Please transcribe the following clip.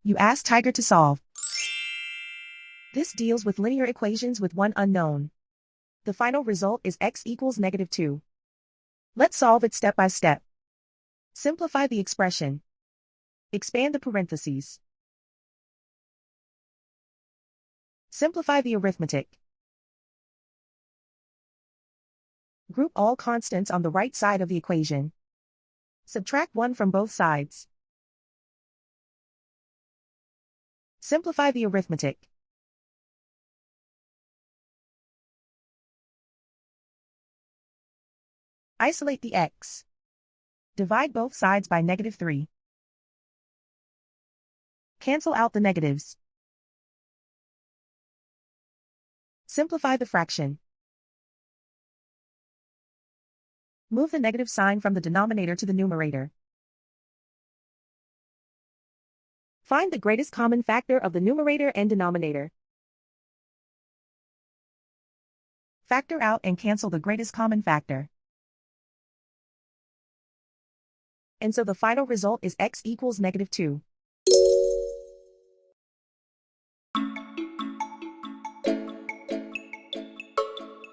You ask Tiger to solve. This deals with linear equations with one unknown. The final result is x equals -2. Let's solve it step by step. Simplify the expression. Expand the parentheses. Simplify the arithmetic. Group all constants on the right side of the equation. Subtract 1 from both sides. Simplify the arithmetic. Isolate the x. Divide both sides by -3. Cancel out the negatives. Simplify the fraction. Move the negative sign from the denominator to the numerator. Find the greatest common factor of the numerator and denominator. Factor out and cancel the greatest common factor. And so the final result is x equals -2.